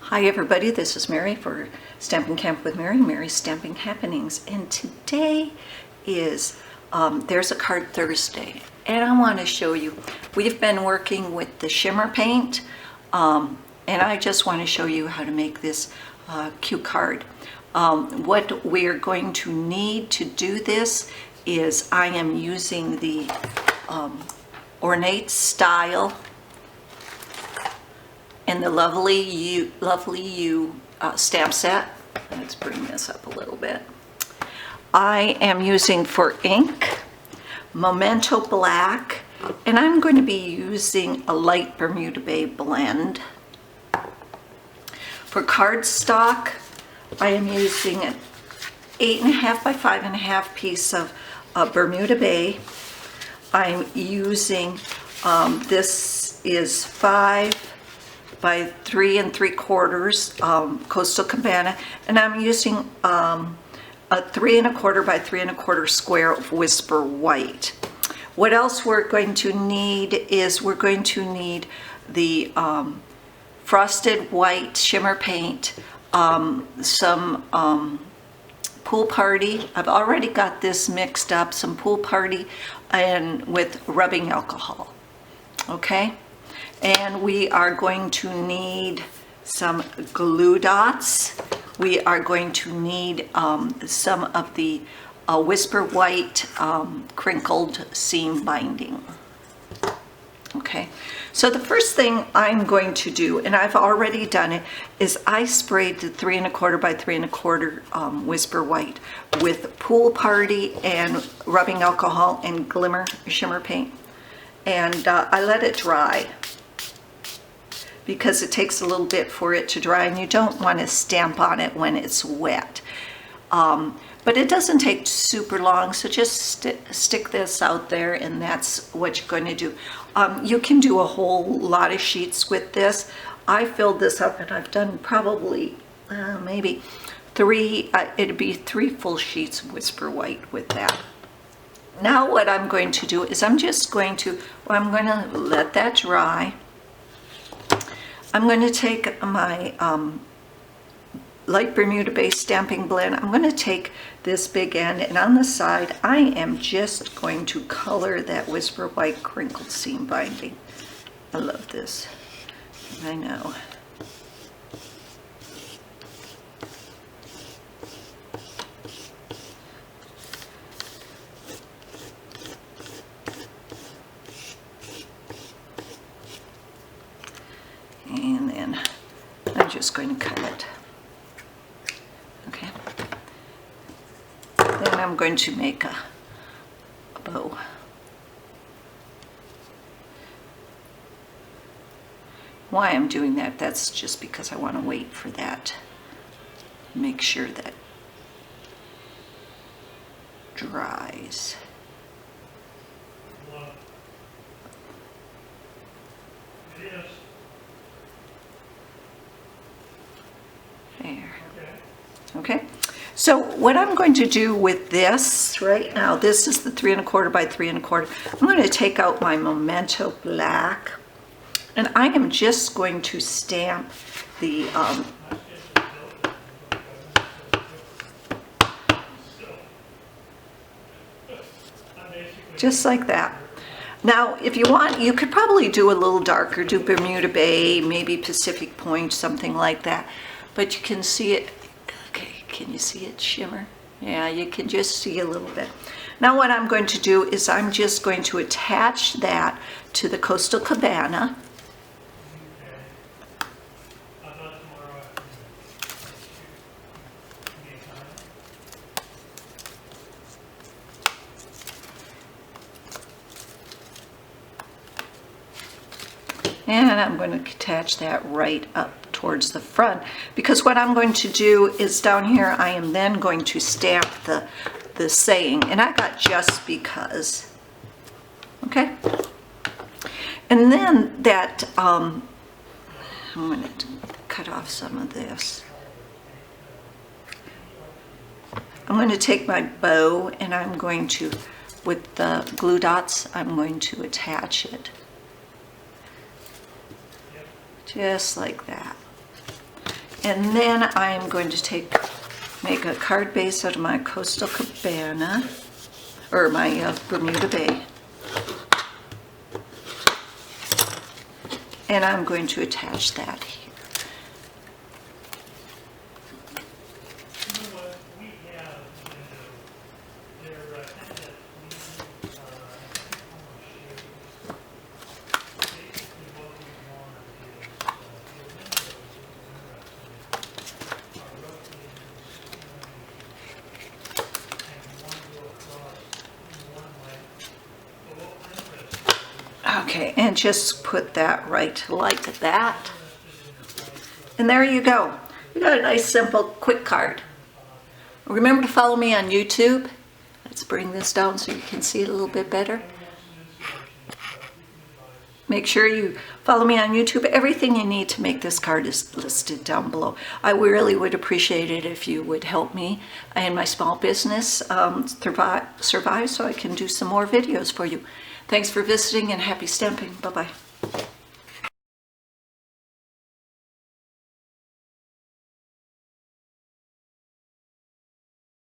Hi everybody, this is Mary for Stampin' Camp with Mary, Mary's Stamping Happenings, and today is There's a Card Thursday, and I want to show you, we've been working with the shimmer paint, and I just want to show you how to make this cute card. What we're going to need to do this is I am using the Ornate style and the lovely you stamp set. Let's bring this up a little bit. I am using for ink Memento Black, and I'm going to be using a light Bermuda Bay blend. For cardstock, I am using an 8.5 by 5.5 piece of Bermuda Bay. I'm using this is 5 by 3 3/4 Coastal Cabana, and I'm using a 3 1/4 by 3 1/4 square of Whisper White. What else we're going to need is we're going to need the frosted white shimmer paint, some Pool Party. I've already got this mixed up, some Pool Party and with rubbing alcohol. Okay. And we are going to need some glue dots. We are going to need some of the Whisper White crinkled seam binding. Okay, so the first thing I'm going to do, and I've already done it, is I sprayed the 3 1/4 by 3 1/4 Whisper White with Pool Party and rubbing alcohol and glimmer shimmer paint. And I let it dry, because it takes a little bit for it to dry, and you don't want to stamp on it when it's wet. But it doesn't take super long, so just stick this out there, and that's what you're going to do. You can do a whole lot of sheets with this. I filled this up, and I've done probably maybe 3, it'd be 3 full sheets of Whisper White with that. Now what I'm going to do is I'm going to let that dry. I'm going to take my light Bermuda Bay stamping blend. I'm going to take this big end, and on the side I am just going to color that Whisper White crinkled seam binding. I love this. I know. And then I'm just going to cut it. Okay. Then I'm going to make a bow. Why I'm doing that, that's just because I want to wait for that. Make sure that dries. There. Okay, so what I'm going to do with this right now, this is the 3 1/4 by 3 1/4. I'm going to take out my Memento Black, and I am just going to stamp the just like that. Now, if you want, you could probably do a little darker, do Bermuda Bay, maybe Pacific Point, something like that. But you can see it. Okay, can you see it shimmer? Yeah, you can just see a little bit. Now what I'm going to do is I'm just going to attach that to the Coastal Cabana. And I'm going to attach that right up towards the front, because what I'm going to do is down here I am then going to stamp the saying, and I got just because. Okay, and then that I'm going to cut off some of this. I'm going to take my bow, and I'm going to, with the glue dots, I'm going to attach it just like that. And then I'm going to make a card base out of my Coastal Cabana, or my Bermuda Bay. And I'm going to attach that here. Okay, and just put that right like that. And there you go. You got a nice, simple, quick card. Remember to follow me on YouTube. Let's bring this down so you can see it a little bit better. Make sure you follow me on YouTube. Everything you need to make this card is listed down below. I really would appreciate it if you would help me and my small business survive so I can do some more videos for you. Thanks for visiting and happy stamping. Bye-bye.